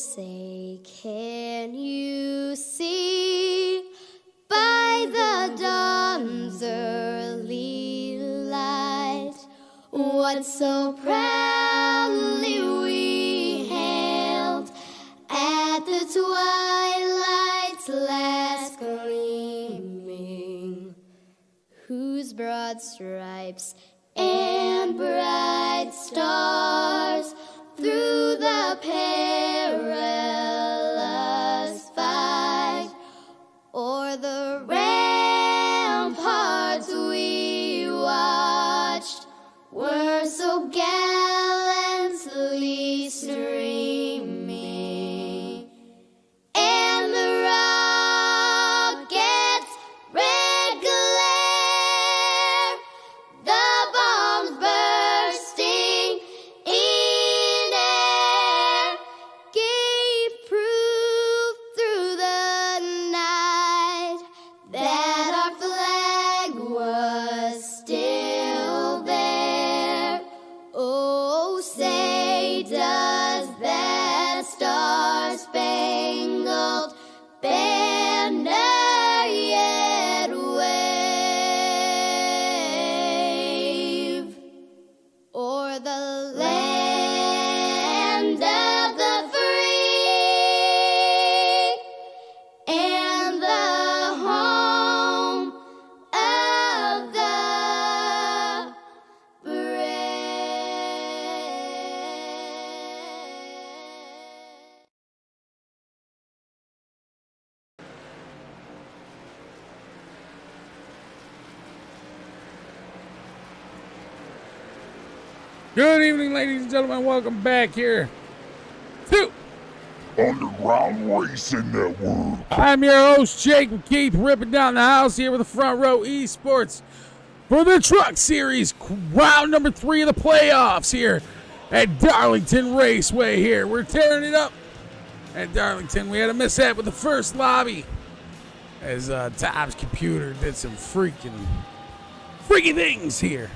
say, can you see by the dawn's early light what so proudly we hailed at the twilight's last gleaming, whose broad stripes and bright stars through the perilous fight o'er the ramparts we watched were so gallantly streaming, and the rocket's red glare, the bombs bursting in air, gave proof through the night that our flag was still there. Oh, say does that star-spangled banner yet wave o'er the land of the free and the home of the brave. Good evening, ladies and gentlemen. Welcome back here to Underground Racing Network. I'm your host, Jake Keith, ripping down the house here with the Front Row Esports for the Truck Series, round number 3 of the playoffs here at Darlington Raceway here. We're tearing it up at Darlington. We had a mishap with the first lobby as Tom's computer did some freaky things here.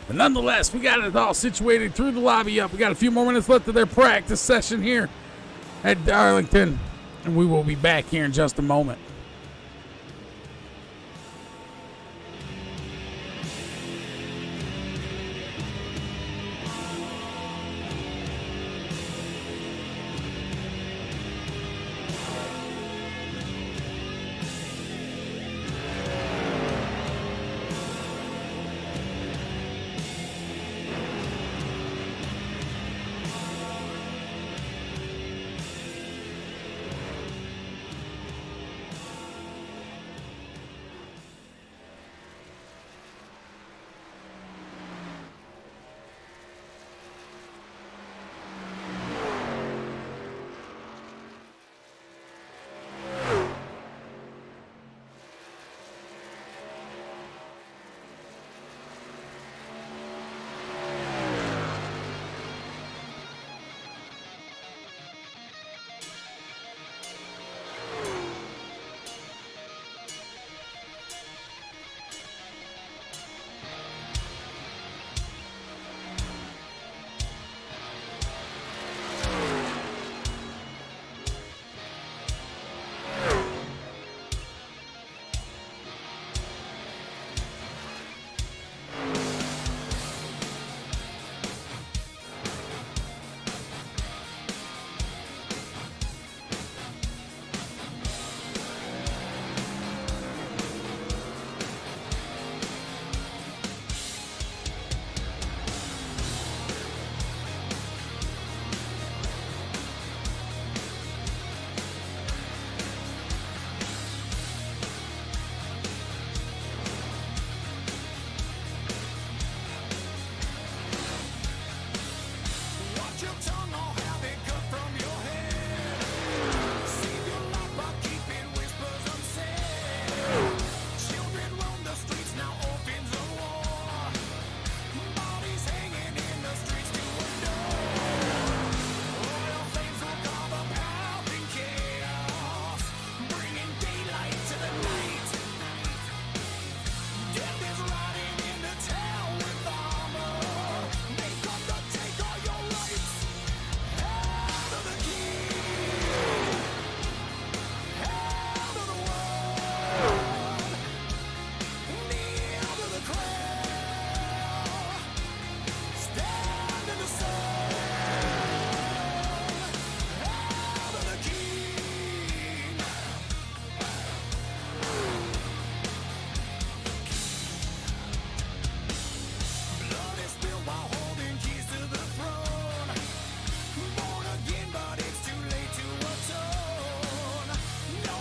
But nonetheless, we got it all situated, through the lobby up. We got a few more minutes left of their practice session here at Darlington, and we will be back here in just a moment.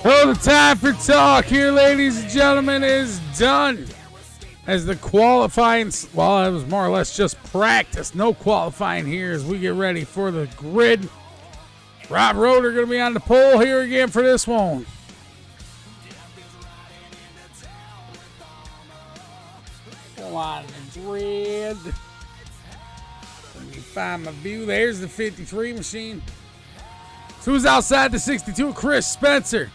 Oh, the time for talk here, ladies and gentlemen, is done. As the qualifying, well, it was more or less just practice. No qualifying here as we get ready for the grid. Rob Roeder going to be on the pole here again for this one. Go on the grid. Let me find my view. There's the 53 machine. So who's outside the 62? Chris Spencer.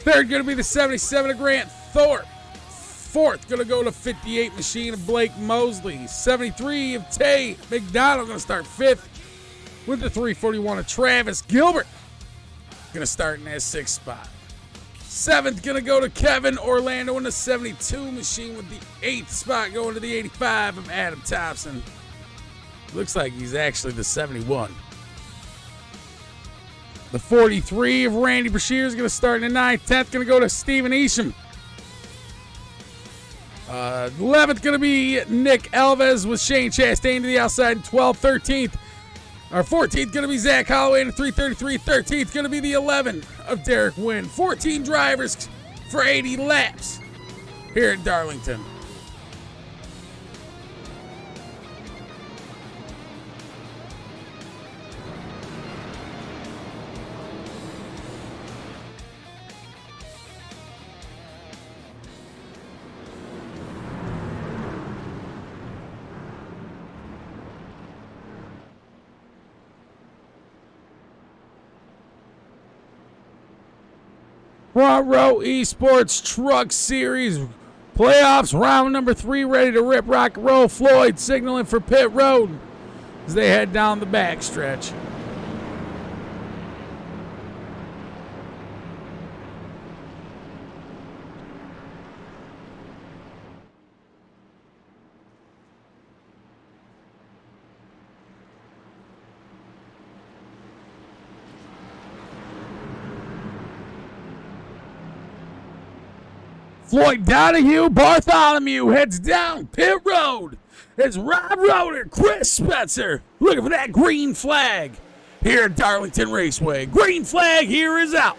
Third going to be the 77 of Grant Thorpe. Fourth going to go to 58 machine of Blake Mosley. 73 of Tay McDonald going to start fifth with the 341 of Travis Gilbert. Going to start in that sixth spot. Seventh going to go to Kevin Orlando in the 72 machine with the eighth spot going to the 85 of Adam Thompson. Looks like he's actually the 71. The 43 of Randy Brashear is going to start in the 9th. 10th going to go to Stephen Isham. 11th going to be Nick Alves with Shane Chastain to the outside. 12th, 13th. Our 14th going to be Zach Holloway in the 333. 13th going to be the 11 of Derek Wynn. 14 drivers for 80 laps here at Darlington. Front Row Esports Truck Series playoffs, round number 3, ready to rip, rock and roll. Floyd signaling for pit road as they head down the backstretch. Floyd Donahue, Bartholomew heads down pit road. It's Rob Roeder, Chris Spencer looking for that green flag here at Darlington Raceway. Green flag here is out.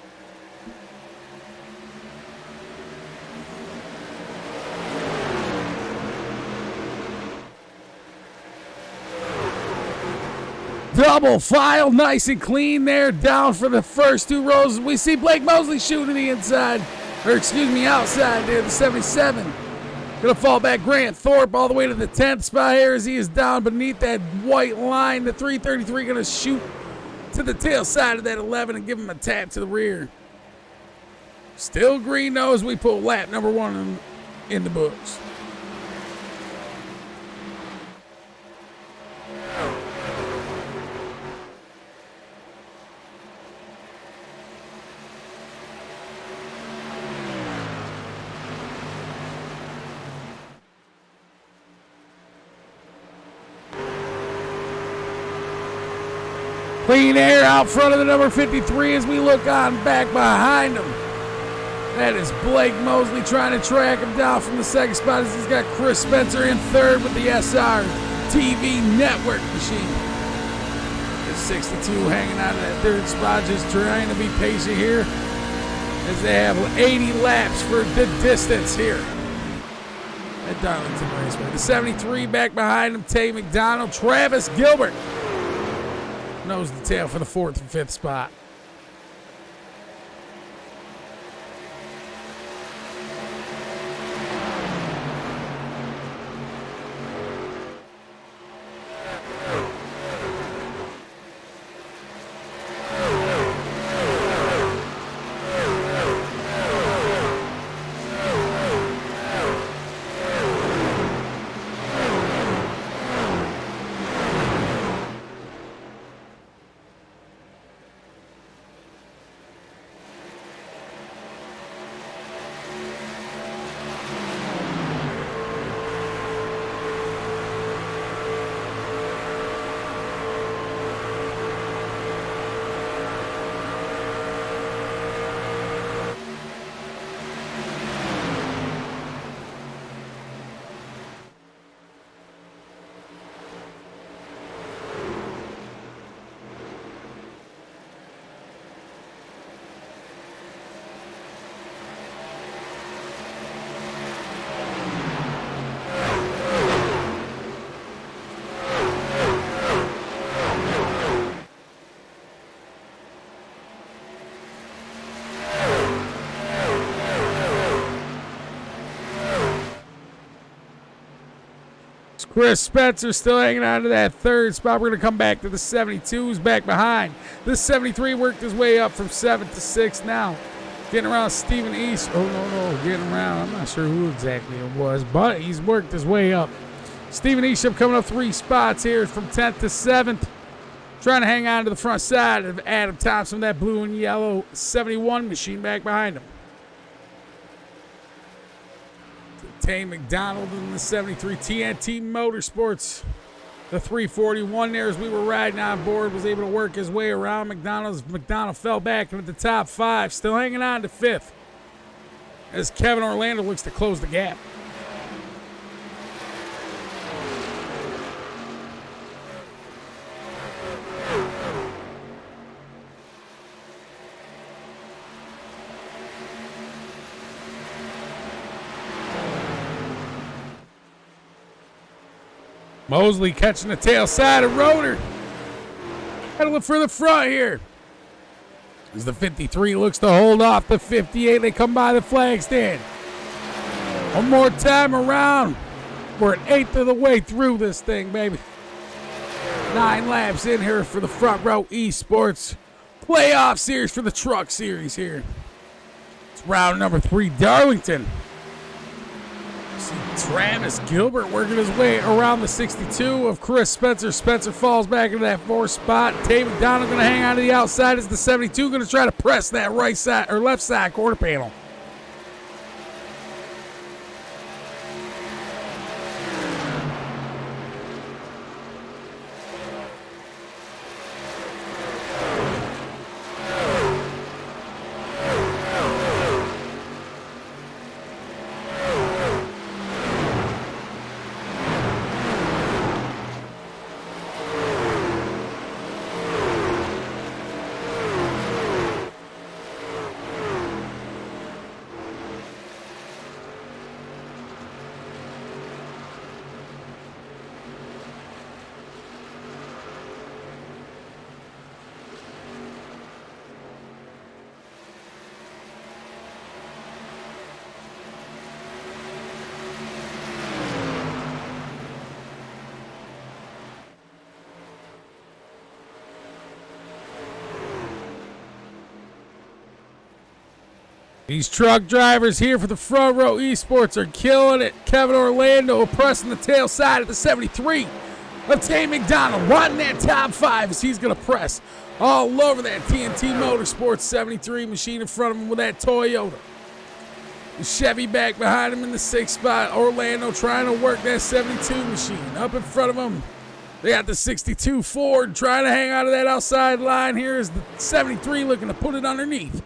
Double file, nice and clean there, down for the first two rows. We see Blake Mosley shooting the inside. Outside there, the 77. Gonna fall back Grant Thorpe all the way to the 10th spot here as he is down beneath that white line. The 333 gonna shoot to the tail side of that 11 and give him a tap to the rear. Still green though as we put lap number 1 in the books. Clean air out front of the number 53 as we look on back behind him. That is Blake Mosley trying to track him down from the second spot as he's got Chris Spencer in third with the SR TV network machine. The 62 hanging out of that third spot, just trying to be patient here as they have 80 laps for the distance here at Darlington Raceway. The 73 back behind him, Tay McDonald, Travis Gilbert nose the tail for the 4th and 5th spot. Chris Spencer still hanging on to that third spot. We're going to come back to the 72s back behind. This 73 worked his way up from 7th to 6th now. Getting around Stephen East. Oh, no. Getting around. I'm not sure who exactly it was, but he's worked his way up. Stephen East coming up 3 spots here from 10th to 7th. Trying to hang on to the front side of Adam Thompson, that blue and yellow 71 machine back behind him. Tane McDonald in the 73 TNT Motorsports. The 341 there as we were riding on board was able to work his way around McDonald fell back into the top 5, still hanging on to 5th as Kevin Orlando looks to close the gap. Mosley catching the tail side of Rotor. Gotta look for the front here. As the 53 looks to hold off the 58, they come by the flag stand. One more time around. We're an 1/8 of the way through this thing, baby. 9 laps in here for the Front Row Esports playoff series for the truck series here. It's round number 3, Darlington. See Travis Gilbert working his way around the 62 of Chris Spencer. Spencer falls back into that 4th spot. Tay McDonald going to hang on to the outside as the 72 going to try to press that right side or left side quarter panel. These truck drivers here for the Front Row Esports are killing it. Kevin Orlando pressing the tail side of the 73 of Tay McDonald, wanting that top 5 as he's going to press all over that TNT Motorsports 73 machine in front of him with that Toyota. The Chevy back behind him in the 6th spot. Orlando trying to work that 72 machine. Up in front of him, they got the 62 Ford trying to hang out of that outside line. Here is the 73 looking to put it underneath.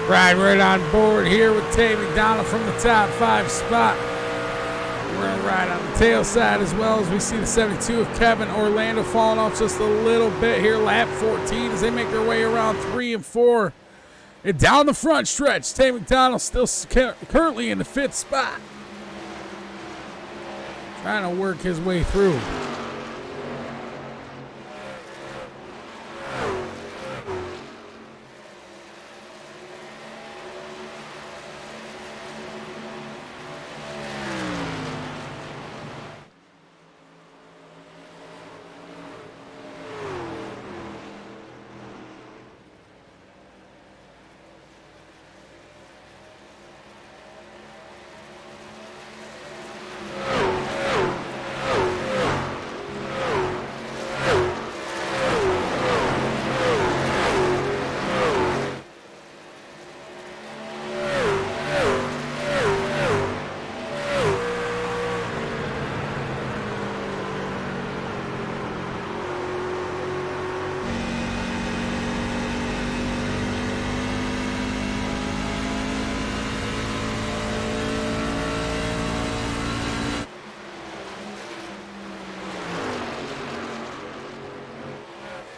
Right on board here with Tay McDonald from the top 5 spot. We're going to ride on the tail side as well as we see the 72 of Kevin Orlando falling off just a little bit here. Lap 14 as they make their way around 3 and 4. And down the front stretch, Tay McDonald still currently in the 5th spot. Trying to work his way through.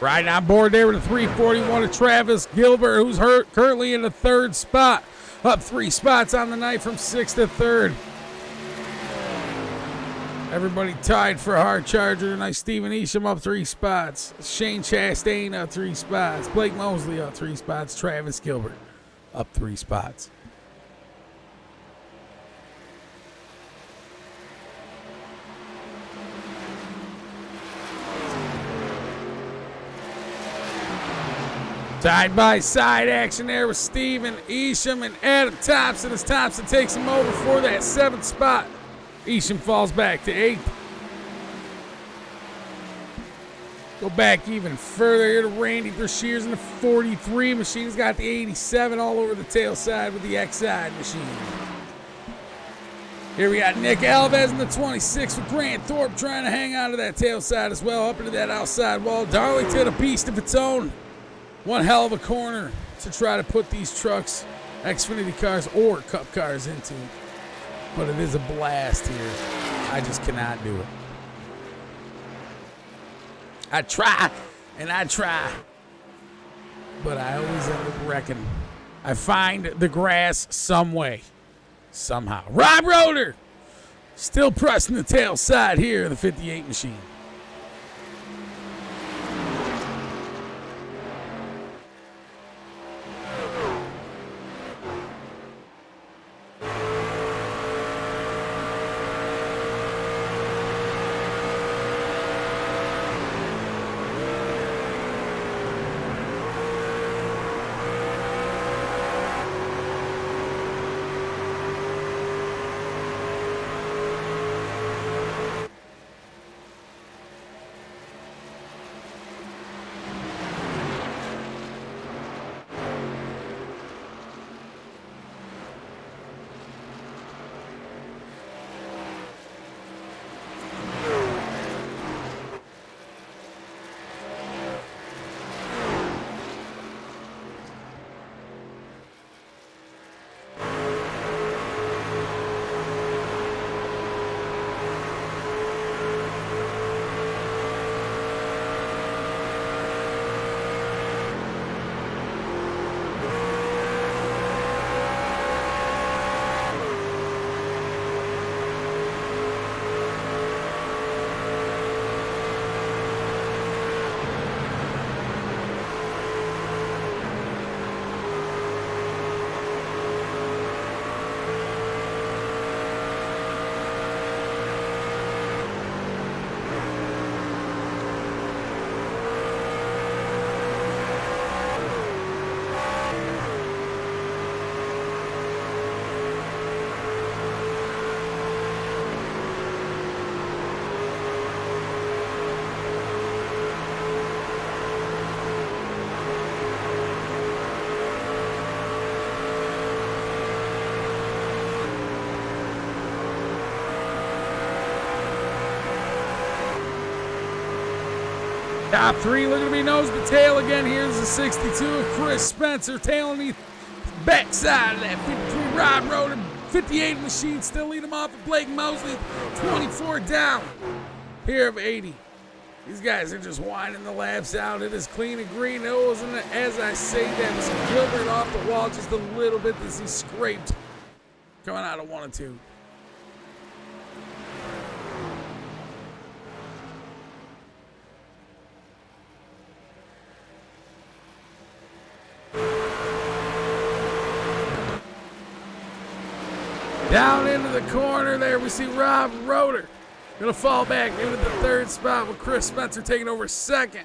Riding on board there with a 341 of Travis Gilbert, who's currently in the third spot. Up 3 spots on the night from 6th to 3rd. Everybody tied for a hard charger tonight. Steven Isham up 3 spots. Shane Chastain up 3 spots. Blake Mosley up 3 spots. Travis Gilbert up 3 spots. Side by side action there with Steven Isham and Adam Thompson as Thompson takes him over for that 7th spot. Isham falls back to 8th. Go back even further here to Randy Brashears in the 43 machine. He's got the 87 all over the tail side with the X-side machine. Here we got Nick Alves in the 26 with Grant Thorpe trying to hang on to that tail side as well, up into that outside wall. Darlington, a beast of its own. One hell of a corner to try to put these trucks, Xfinity cars or Cup cars into. But it is a blast here. I just cannot do it. I try, and I try. But I always end up wrecking. I find the grass some way. Somehow. Rob Roeder still pressing the tail side here of the 58 machine. Top 3 looking to be nose to tail again. Here's the 62 of Chris Spencer tailing the backside of that 53 Rob Roeder. 58 machine still lead him off of Blake Mosley. 24 down here of 80. These guys are just winding the laps out. It is clean and green. It wasn't, as I say that, was Gilbert off the wall just a little bit as he scraped coming out of 1 and 2. Down into the corner there, we see Rob Roeder. Gonna fall back into the 3rd spot with Chris Spencer taking over 2nd.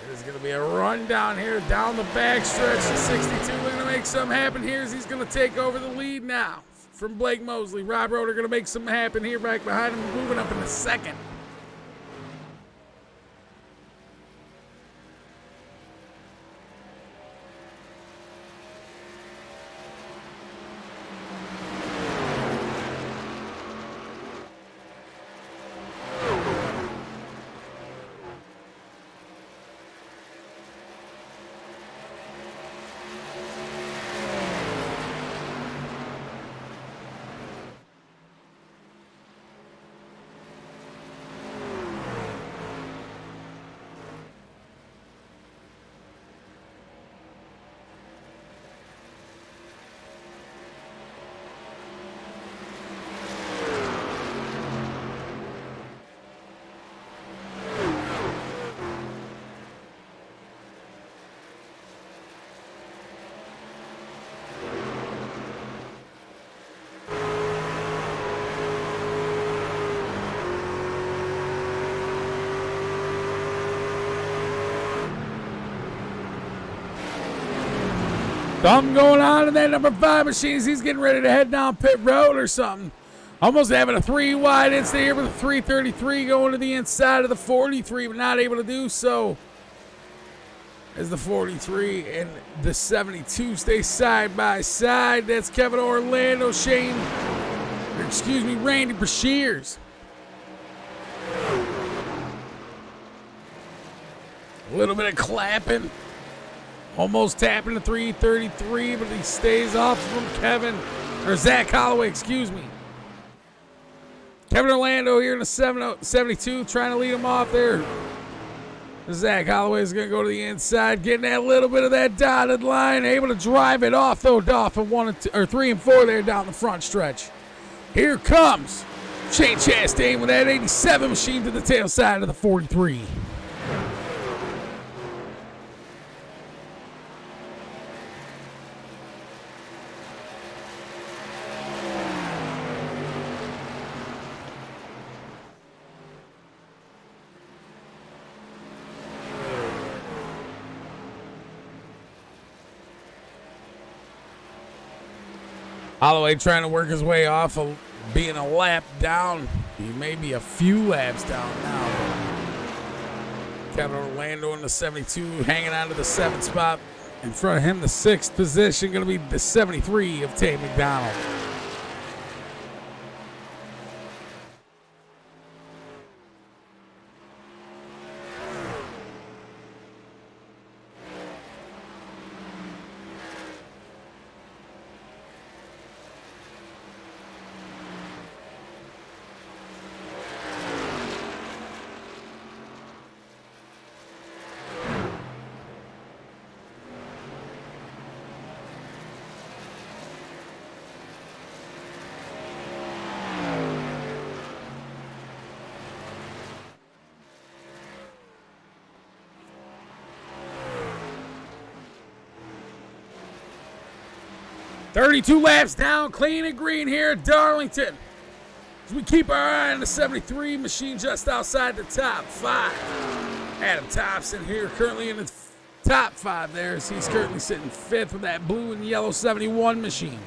It is gonna be a run down here, down the backstretch. The 62 looking to make something happen here as he's gonna take over the lead now from Blake Mosley. Rob Roeder gonna make something happen here back behind him, moving up in the 2nd. Something going on in that number 5 machine. He's getting ready to head down pit road or something. Almost having a 3 wide inside here with a 333 going to the inside of the 43, but not able to do so. As the 43 and the 72 stay side by side. That's Kevin Orlando, Randy Brashears. A little bit of clapping. Almost tapping the 333, but he stays off from Zach Holloway, Kevin Orlando here in the 72, trying to lead him off there. Zach Holloway is going to go to the inside, getting that little bit of that dotted line, able to drive it off, though, off of 3 and 4 there down the front stretch. Here comes Shane Chastain with that 87 machine to the tail side of the 43. Holloway trying to work his way off of being a lap down. He may be a few laps down now. Kevin Orlando in the 72, hanging on to the 7th spot. In front of him, the 6th position, going to be the 73 of Tate McDonald. .32 laps down, clean and green here at Darlington. As we keep our eye on the 73 machine just outside the top 5. Adam Thompson here currently in the top 5 there, as he's currently sitting 5th with that blue and yellow 71 machine.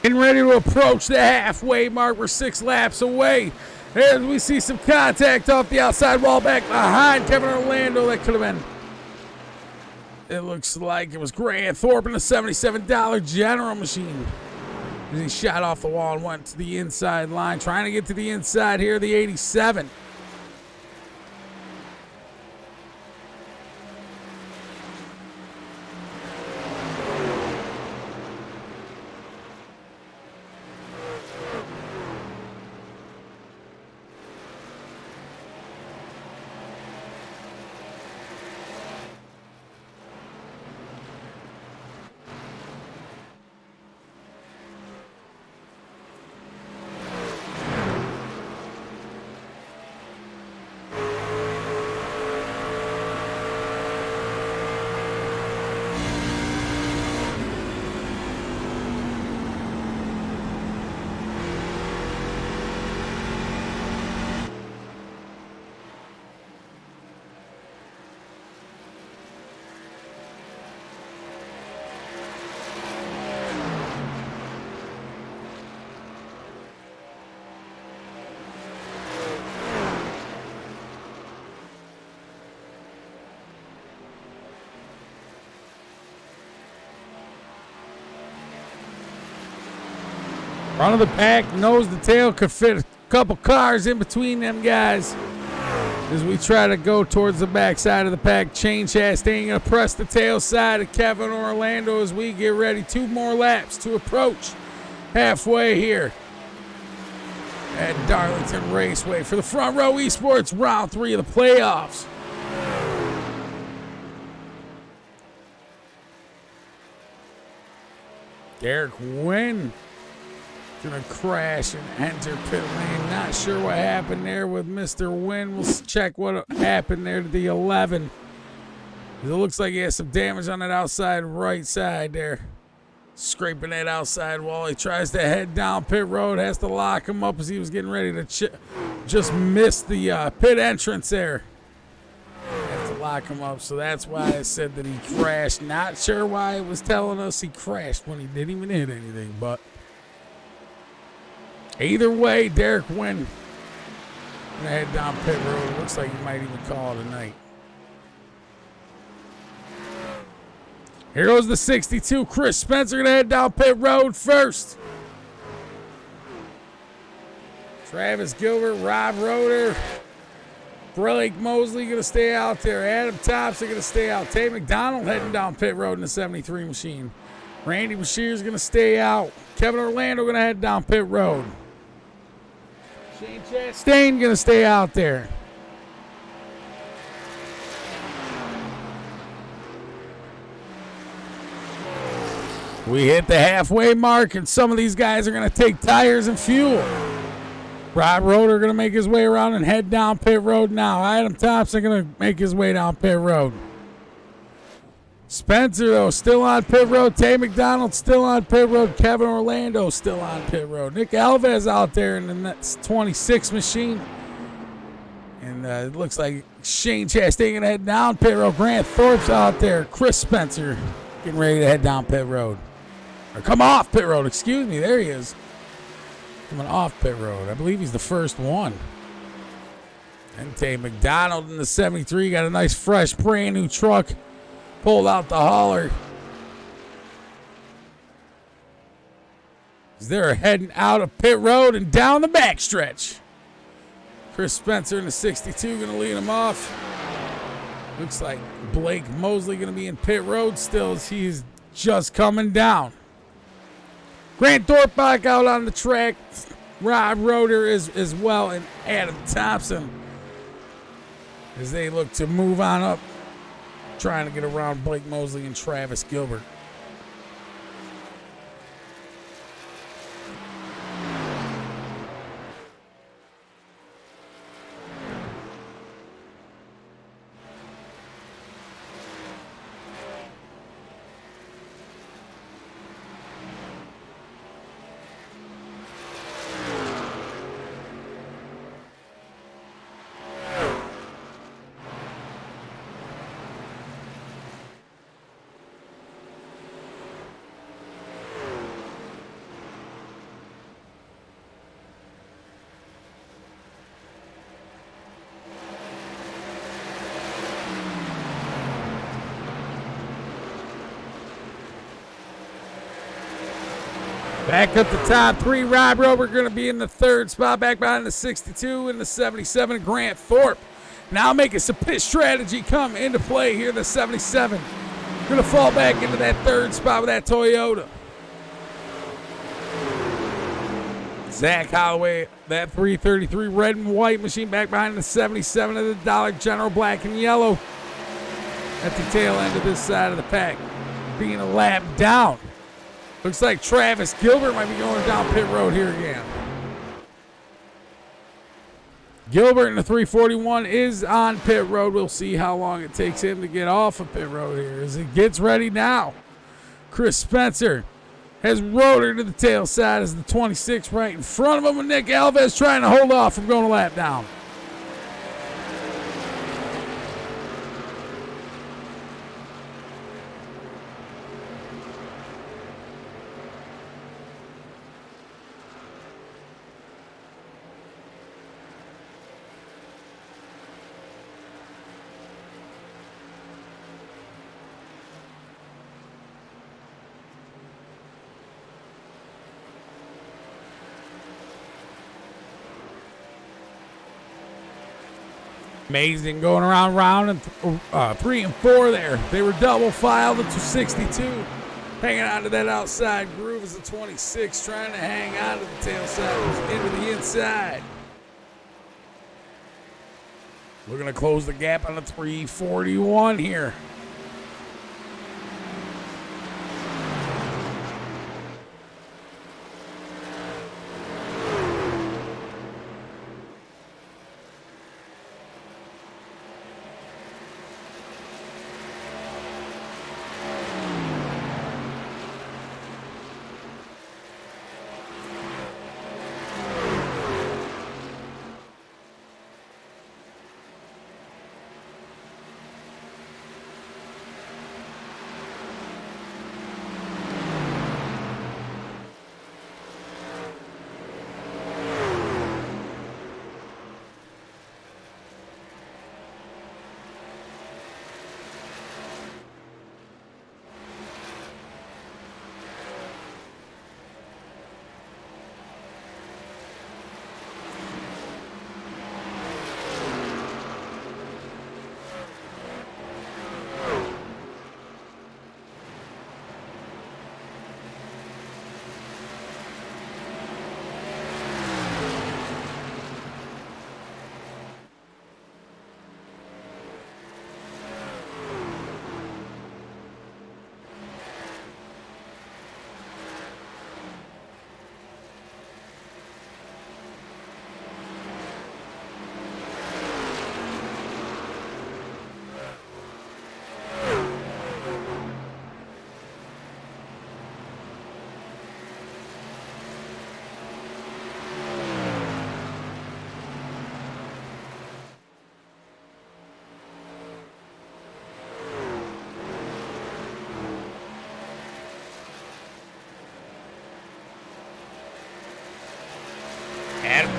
Getting ready to approach the halfway mark. We're 6 laps away. As we see some contact off the outside wall back behind Kevin Orlando. That could have been, it looks like it was Grant Thorpe in the $77 General machine. As he shot off the wall and went to the inside line. Trying to get to the inside here, the 87. Front of the pack, nose to tail, could fit a couple cars in between them guys. As we try to go towards the back side of the pack, Shane Chastain going to press the tail side of Kevin Orlando as we get ready. 2 more laps to approach halfway here at Darlington Raceway for the Front Row Esports round 3 of the playoffs. Garrett Wiles gonna crash and enter pit lane. Not sure what happened there with Mr. Wynn. We'll check what happened there to the 11. It looks like he has some damage on that outside right side there. Scraping that outside wall. He tries to head down pit road. Has to lock him up as he was getting ready to just miss the pit entrance there. Have to lock him up. So that's why I said that he crashed. Not sure why it was telling us he crashed when he didn't even hit anything, but either way, Derek Wynn gonna head down pit road. It looks like he might even call it a night. Here goes the 62. Chris Spencer gonna head down pit road first. Travis Gilbert, Rob Roeder, Blake Mosley gonna stay out there. Adam Thompson gonna stay out. Tay McDonald heading down pit road in the 73 machine. Randy Bashir's gonna stay out. Kevin Orlando gonna head down pit road. Shane Chastain gonna stay out there. We hit the halfway mark, and some of these guys are going to take tires and fuel. Rob Roeder going to make his way around and head down pit road now. Adam Thompson going to make his way down pit road. Spencer, though, still on pit road. Tay McDonald still on pit road. Kevin Orlando still on pit road. Nick Alves out there in the 26 machine. And it looks like Shane Chastain going to head down pit road. Grant Thorpe's out there. Chris Spencer getting ready to head down pit road. Or come off pit road, excuse me. There he is. Coming off pit road. I believe he's the first one. And Tay McDonald in the 73 got a nice, fresh, brand new truck. Pulled out the hauler. They're heading out of pit road and down the backstretch. Chris Spencer in the 62 going to lead him off. Looks like Blake Mosley going to be in pit road still as he's just coming down. Grant Thorpe back out on the track. Rob Roeder is as well, and Adam Thompson as they look to move on up, trying to get around Blake Mosley and Travis Gilbert. Back up the top 3, Rob Roeder going to be in the 3rd spot. Back behind the 62 and the 77, Grant Thorpe. Now making some pit strategy come into play here. The 77 going to fall back into that 3rd spot with that Toyota. Zach Holloway, that 333 red and white machine, back behind the 77 of the Dollar General black and yellow at the tail end of this side of the pack, being a lap down. Looks like Travis Gilbert might be going down pit road here again. Gilbert in the 341 is on pit road. We'll see how long it takes him to get off of pit road here as he gets ready now. Chris Spencer has Roeder to the tail side as the 26 right in front of him, and Nick Alves trying to hold off from going a lap down. Amazing going around round and 3 and 4 there. They were double filed into 62. Hanging on to that outside groove as the 26 trying to hang on to the tail side into the inside. Looking to close the gap on the 341 here.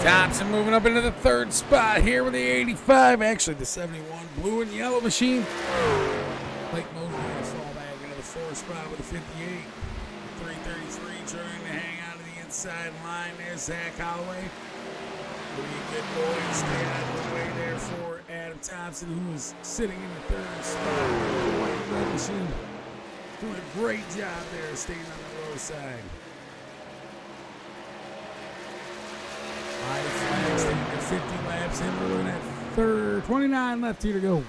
Thompson moving up into the 3rd spot here with the 85. Actually, the 71 blue and yellow machine. Blake Mosley going to fall back into the 4th spot with the 58. 333 trying to hang on to the inside line there. Zach Holloway. Will be a good boy and stay out of the way there for Adam Thompson, who is sitting in the 3rd spot. The white and red machine doing a great job there, staying on the low side. Flags taking their 50 laps in. We're looking at 29 left here to go.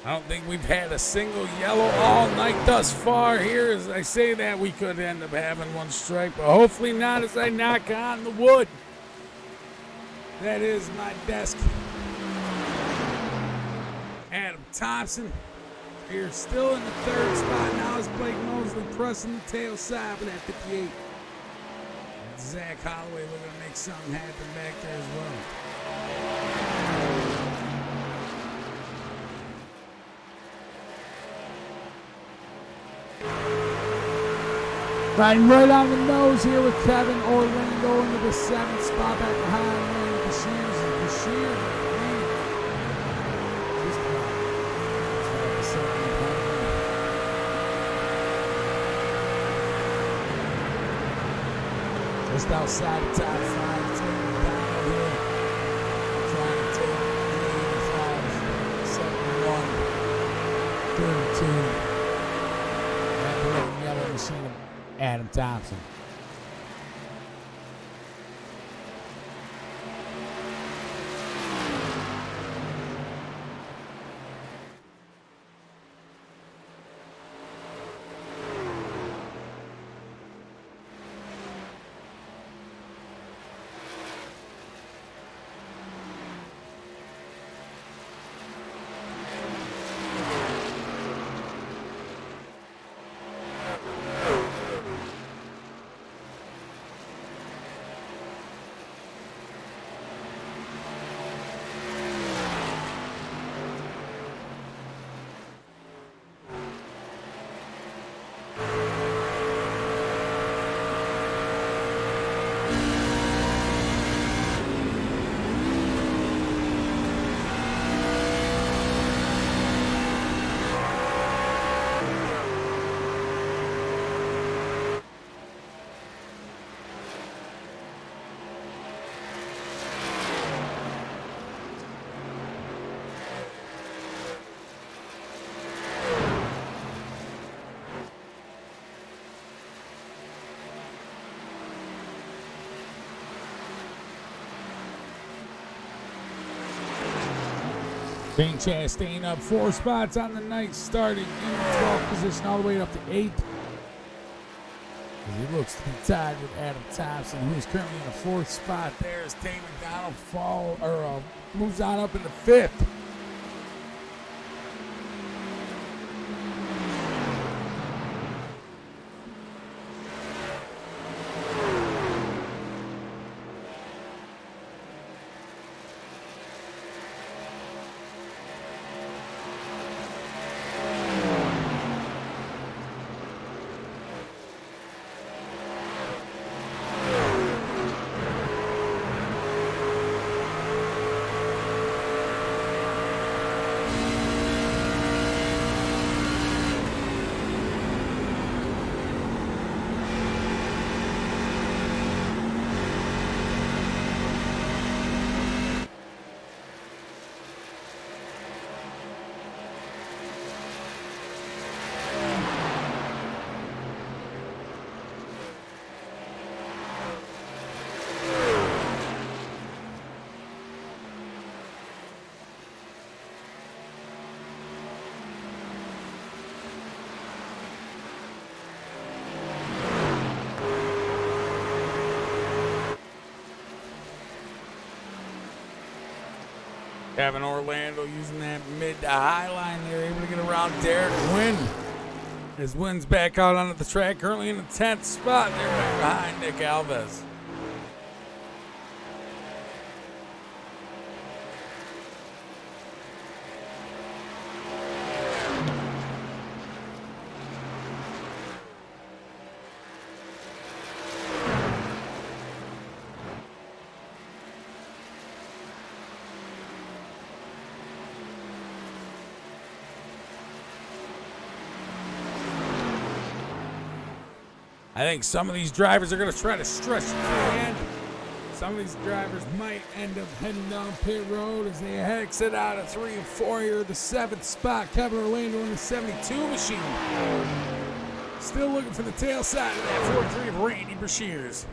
I don't think we've had a single yellow all night thus far here. As I say that, we could end up having one strike, but hopefully not as I knock on the wood. That is my desk. Adam Thompson here still in the 3rd spot. Now is Blake Mosley pressing the tail side with that 58. And Zach Holloway looking to make something happen back there as well. Riding right on the nose here with Kevin Orlando into the 7th spot back behind Randy Bashir's and Bashir. Just outside the top 5, taking it down here. Trying to take the 85, 71, 32. And the red and yellow machine. Adam Thompson. Bing Chan staying up 4 spots on the night, starting in 12th position all the way up to 8th. He looks to be tied with Adam Thompson, who is currently in the 4th spot. There's Tate McDonald moves on up into 5th. Having Orlando using that mid to high line there, able to get around Derek Wynn. His Wynn's back out onto the track, currently in the 10th spot. They're back behind Nick Alves. I think some of these drivers are going to try to stretch it to the end. Some of these drivers might end up heading down pit road as they exit out of 3 and 4 here. The 7th spot, Kevin Orlando in the 72 machine. Still looking for the tail side of that 43 of Randy Brashears.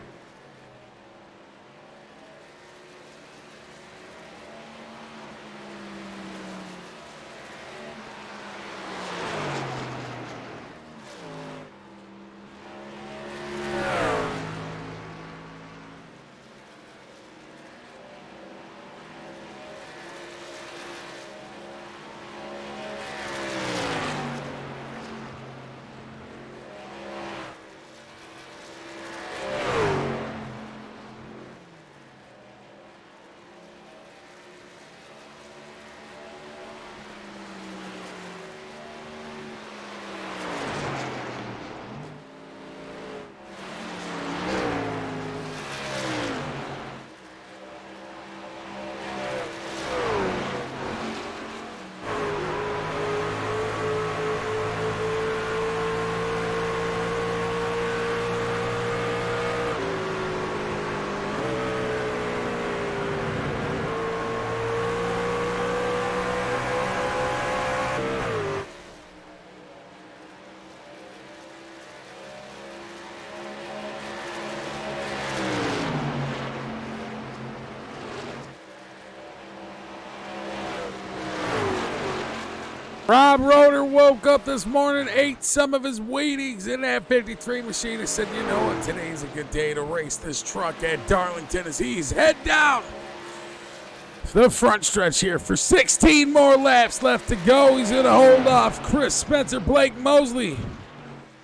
Rob Roeder woke up this morning, ate some of his Wheaties in that 53 machine and said, you know what, today's a good day to race this truck at Darlington as he's head down the front stretch here for 16 more laps left to go. He's going to hold off Chris Spencer, Blake Mosley.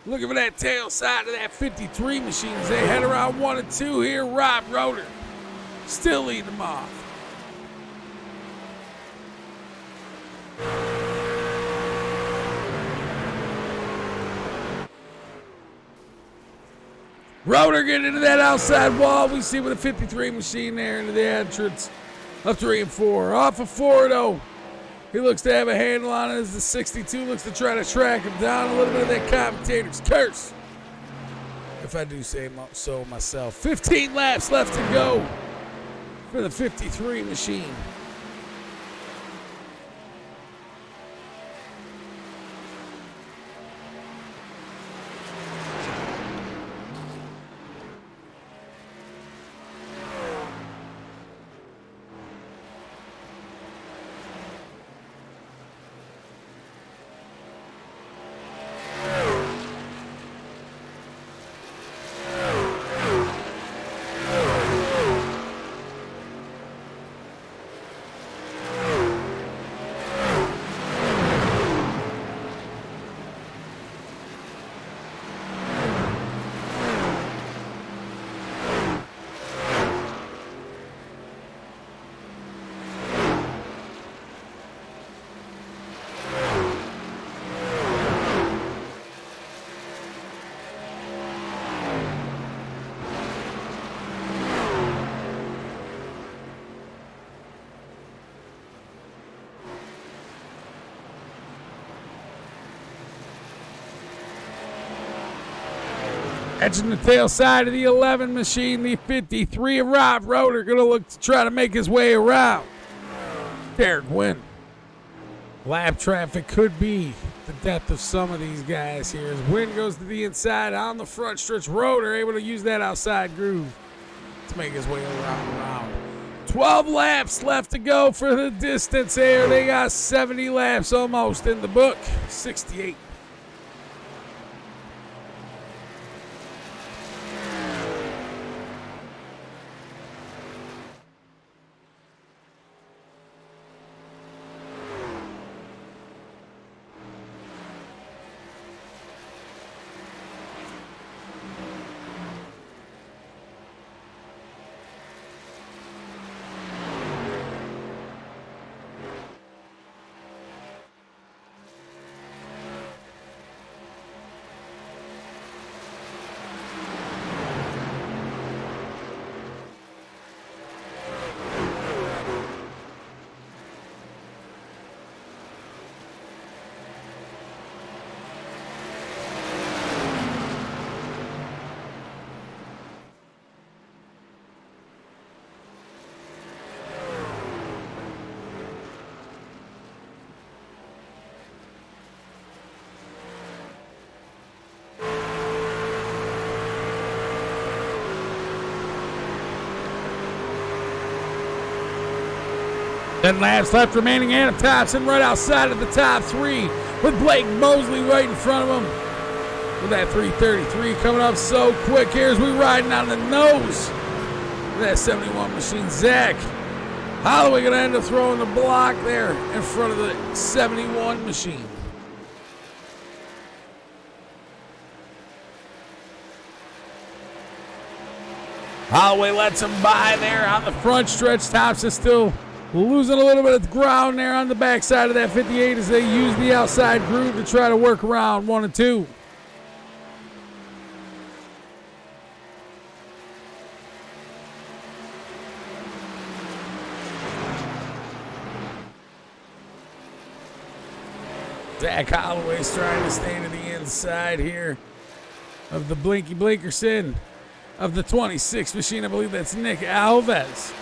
Looking for that tail side of that 53 machine as they head around 1 and 2 here. Rob Roeder still leading them off. Roeder getting into that outside wall. We see with a 53 machine there into the entrance of 3 and 4. Off of 4 though. He looks to have a handle on it as the 62 looks to try to track him down. A little bit of that commentator's curse, if I do say so myself. 15 laps left to go for the 53 machine. Catching the tail side of the 11 machine, the 53 of Rob Roeder going to look to try to make his way around. Derek Wynn. Lap traffic could be the death of some of these guys here. As Wynn goes to the inside on the front stretch. Roeder able to use that outside groove to make his way around the round. 12 laps left to go for the distance here. They got 70 laps almost in the book. 68. Ten laps left remaining. Adam Thompson right outside of the top three with Blake Mosley right in front of him. With that 333 coming up so quick here as we riding on the nose of that 71 machine. Zach Holloway going to end up throwing the block there in front of the 71 machine. Holloway lets him by there on the front stretch. Thompson still losing a little bit of ground there on the backside of that 58 as they use the outside groove to try to work around 1 and 2. Zach Holloway's trying to stay to the inside here of the Blinky Blinkerson of the 26 machine. I believe that's Nick Alves.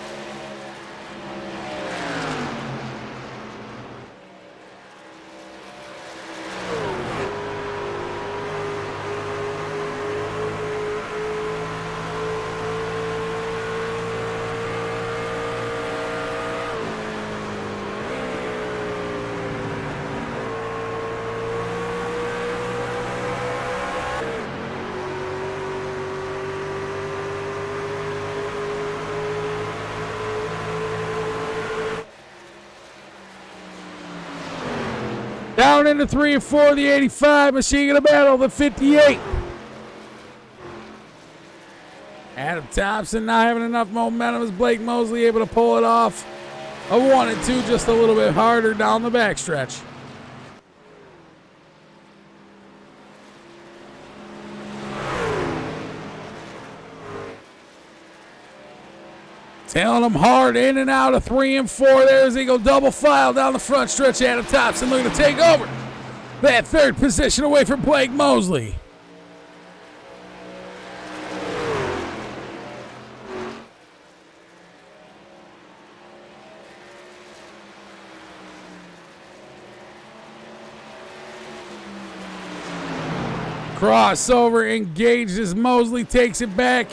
Down into 3 and 4, the 85 machine gonna battle the 58. Adam Thompson not having enough momentum as Blake Mosley able to pull it off. A 1 and 2, just a little bit harder down the backstretch. Tailing them hard in and out of 3 and 4. There's Eagle double file down the front stretch. Adam Thompson looking to take over that third position away from Blake Mosley. Crossover engaged as Mosley takes it back.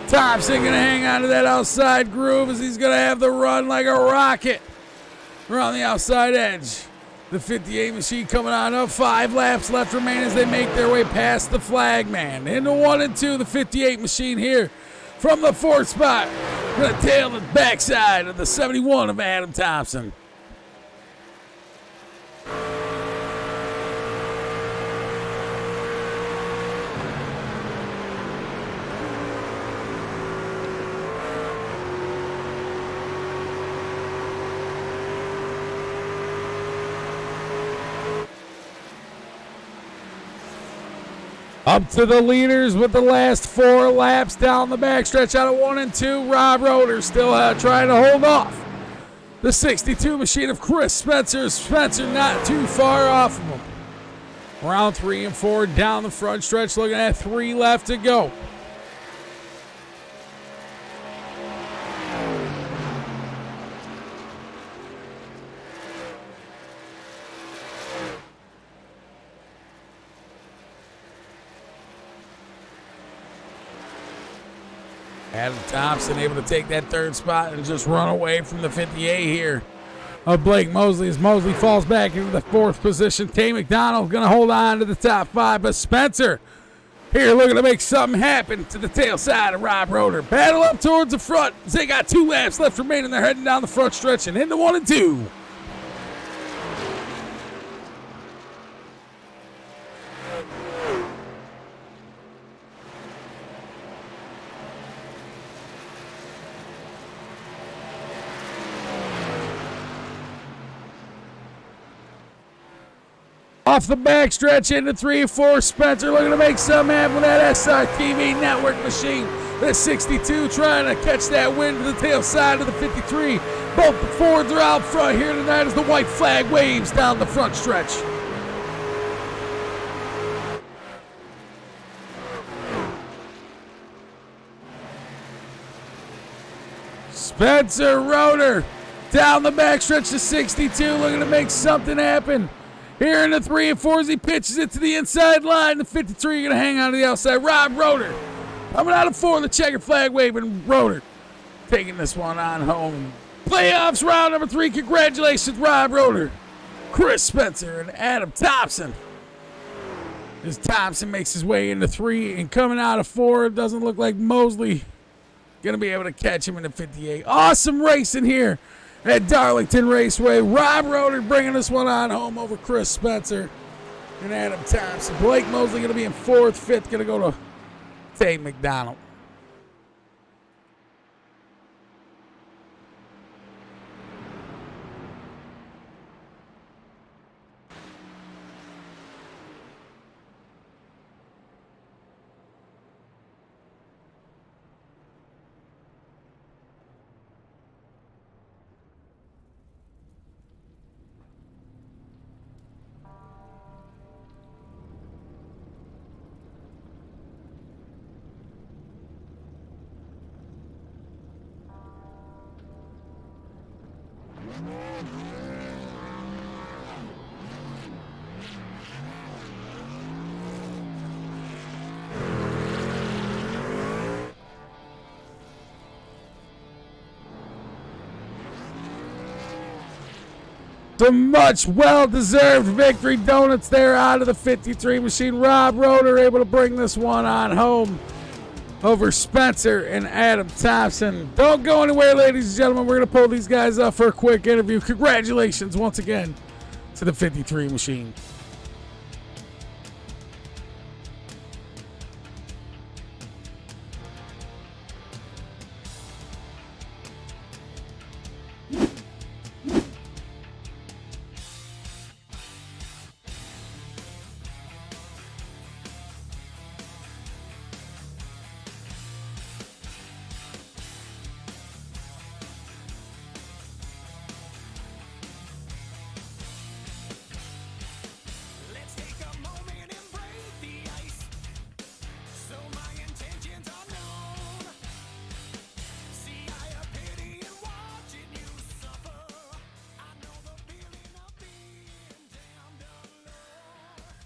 Thompson going to hang on to that outside groove as he's going to have the run like a rocket around the outside edge. The 58 machine coming on up. 5 laps left remaining as they make their way past the flag man. Into 1 and 2, the 58 machine here from the 4th spot. Going to tail the backside of the 71 of Adam Thompson. Up to the leaders with the last 4 laps down the backstretch out of 1 and 2. Rob Roeder still trying to hold off the 62 machine of Chris Spencer. Spencer not too far off of him. Round 3 and 4 down the front stretch, looking at 3 left to go. Adam Thompson able to take that 3rd spot and just run away from the 58 here of Blake Mosley as Mosley falls back into the 4th position. Tay McDonald going to hold on to the top 5, but Spencer here looking to make something happen to the tail side of Rob Roeder. Battle up towards the front as they got 2 laps left remaining. They're heading down the front stretch and into 1 and 2. Off the backstretch into 3 and 4. Spencer looking to make something happen with that SRTV network machine. The 62 trying to catch that wind to the tail side of the 53. Both the Fords are out front here tonight as the white flag waves down the front stretch. Spencer Roeder down the backstretch to 62 looking to make something happen. Here in the 3 and 4 as he pitches it to the inside line. The 53 going to hang on to the outside. Rob Roeder coming out of 4, the checker flag waving. Roeder taking this one on home. Playoffs round number 3. Congratulations, Rob Roeder, Chris Spencer, and Adam Thompson. As Thompson makes his way into 3 and coming out of 4, it doesn't look like Mosley going to be able to catch him in the 58. Awesome racing here at Darlington Raceway. Rob Roeder bringing this one on home over Chris Spencer and Adam Thompson. Blake Mosley going to be in 4th, 5th going to go to Tate McDonald. Some much well-deserved victory donuts there out of the 53 machine. Rob Roeder able to bring this one on home over Spencer and Adam Thompson. Don't go anywhere, ladies and gentlemen. We're going to pull these guys up for a quick interview. Congratulations once again to the 53 machine.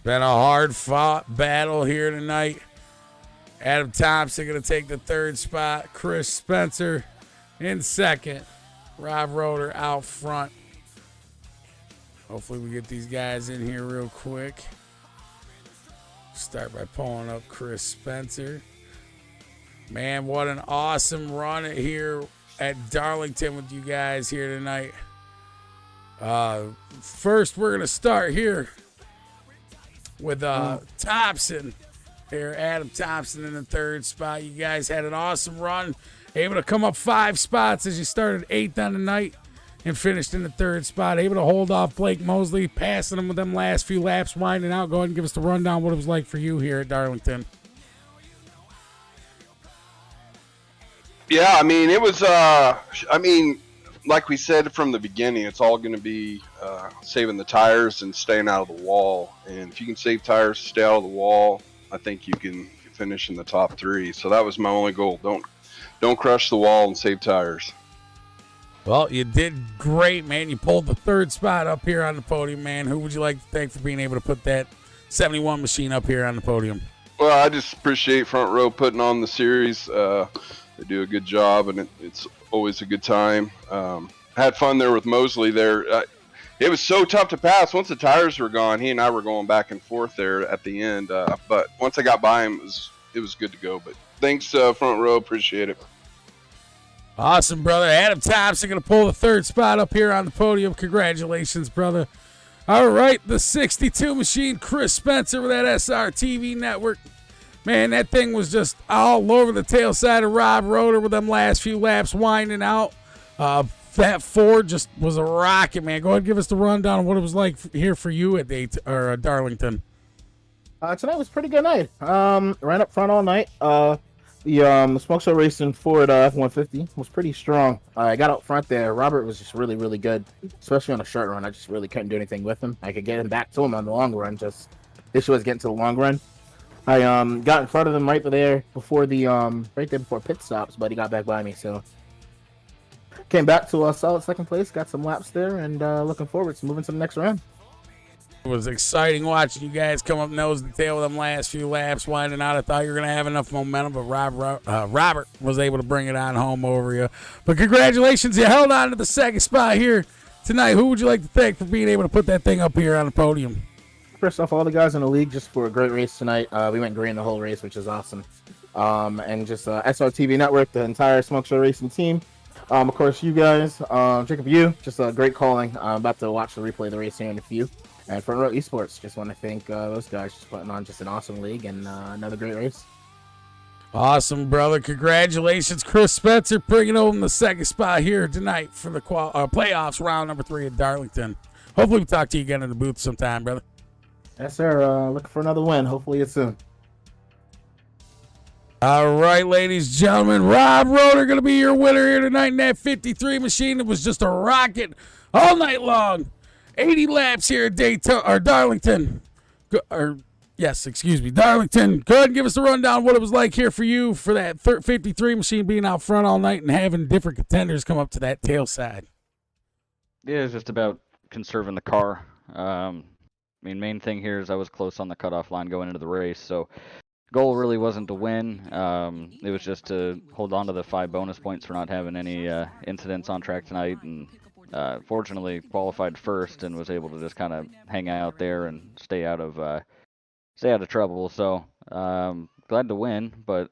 Been a hard-fought battle here tonight. Adam Thompson going to take the 3rd spot. Chris Spencer in 2nd. Rob Roeder out front. Hopefully we get these guys in here real quick. Start by pulling up Chris Spencer. Man, what an awesome run here at Darlington with you guys here tonight. First, we're going to start here with Thompson here, Adam Thompson in the 3rd spot. You guys had an awesome run, able to come up 5 spots as you started 8th on the night and finished in the 3rd spot, able to hold off Blake Mosley, passing him with them last few laps, winding out. Go ahead and give us the rundown what it was like for you here at Darlington. Yeah, I mean, it was, like we said from the beginning, it's all going to be saving the tires and staying out of the wall. And if you can save tires, stay out of the wall, I think you can finish in the top 3. So that was my only goal. Don't crush the wall and save tires. Well, you did great, man. You pulled the 3rd spot up here on the podium, man. Who would you like to thank for being able to put that 71 machine up here on the podium? Well, I just appreciate Front Row putting on the series. They do a good job, and it's always a good time. Had fun there with Mosley there. It was so tough to pass. Once the tires were gone, he and I were going back and forth there at the end. But once I got by him, it was good to go. But thanks, Front Row. Appreciate it. Awesome, brother. Adam Thompson going to pull the 3rd spot up here on the podium. Congratulations, brother. All right, the 62 machine, Chris Spencer with that SRTV network. Man, that thing was just all over the tail side of Rob Roeder with them last few laps winding out. That Ford just was a rocket, man. Go ahead and give us the rundown of what it was like here for you at Darlington. Tonight was a pretty good night. Ran up front all night. The Smoke Show Racing Ford F-150 was pretty strong. I got out front there. Robert was just really, really good, especially on the short run. I just really couldn't do anything with him. I could get him back to him on the long run. Just issue was getting to the long run. I got in front of him right there before pit stops, but he got back by me. So came back to a solid 2nd place. Got some laps there, and looking forward to moving to the next round. It was exciting watching you guys come up nose to tail with them last few laps winding out. I thought you were going to have enough momentum, but Robert was able to bring it on home over you. But congratulations, you held on to the 2nd spot here tonight. Who would you like to thank for being able to put that thing up here on the podium? First off, all the guys in the league just for a great race tonight. We went green the whole race, which is awesome. And just SRTV Network, the entire Smoke Show Racing team. Of course, you guys, Jacob, just a great calling. I'm about to watch the replay of the race here in a few. And Front Row Esports, just want to thank those guys for putting on just an awesome league and another great race. Awesome, brother. Congratulations, Chris Spencer, bringing home the 2nd spot here tonight for the playoffs, round number 3 at Darlington. Hopefully we talk to you again in the booth sometime, brother. Yes, sir. Looking for another win. Hopefully it's soon. All right, ladies and gentlemen, Rob Roeder going to be your winner here tonight in that 53 machine. It was just a rocket all night long. 80 laps here at Darlington. Darlington. Go ahead and give us the rundown what it was like here for you for that 53 machine being out front all night and having different contenders come up to that tail side. Yeah, it's just about conserving the car. Main thing here is I was close on the cutoff line going into the race, so goal really wasn't to win. It was just to hold on to the 5 bonus points for not having any incidents on track tonight, and fortunately qualified first and was able to just kind of hang out there and stay out of trouble. So glad to win, but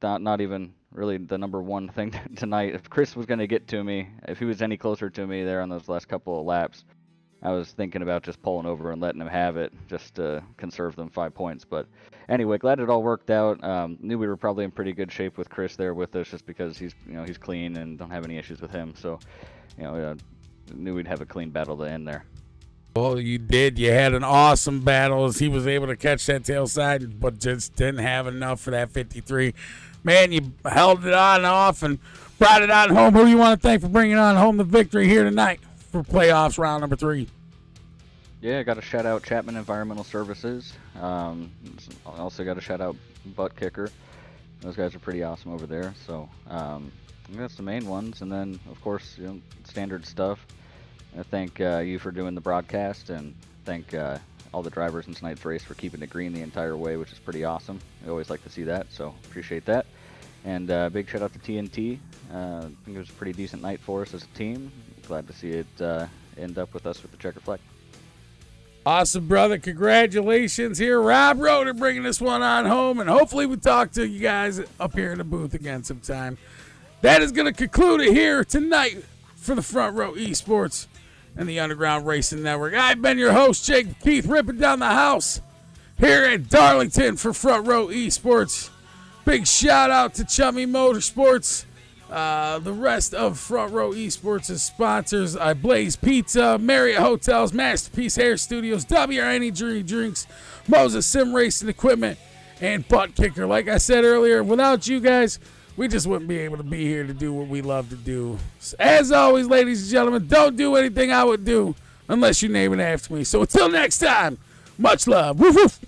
not even really the number one thing tonight. If Chris was going to get to me, if he was any closer to me there on those last couple of laps, I was thinking about just pulling over and letting him have it just to conserve them 5 points. But anyway, glad it all worked out. Knew we were probably in pretty good shape with Chris there with us just because he's clean and don't have any issues with him. So, knew we'd have a clean battle to end there. Well, you did. You had an awesome battle as he was able to catch that tail side, but just didn't have enough for that 53. Man, you held it on and off and brought it on home. Who do you want to thank for bringing on home the victory here tonight for playoffs round number 3? Yeah, I got to shout out Chapman Environmental Services. I also got to shout out Buttkicker. Those guys are pretty awesome over there. So that's the main ones. And then, of course, standard stuff. I thank you for doing the broadcast, and thank all the drivers in tonight's race for keeping it green the entire way, which is pretty awesome. I always like to see that, so appreciate that. And big shout out to TNT. I think it was a pretty decent night for us as a team. Glad to see it end up with us with the checker flag. Awesome, brother. Congratulations here. Rob Roeder bringing this one on home, and hopefully we talk to you guys up here in the booth again sometime. That is going to conclude it here tonight for the Front Row Esports and the Underground Racing Network. I've been your host, Jake Keith, ripping down the house here at Darlington for Front Row Esports. Big shout out to Chummy Motorsports, the rest of Front Row Esports' sponsors, Blaze Pizza, Marriott Hotels, Masterpiece Hair Studios, Dubby Energy Drinks, Moses Sim Racing Equipment, and Buttkicker. Like I said earlier, without you guys, we just wouldn't be able to be here to do what we love to do. As always, ladies and gentlemen, don't do anything I would do unless you name it after me. So until next time, much love. Woof, woof.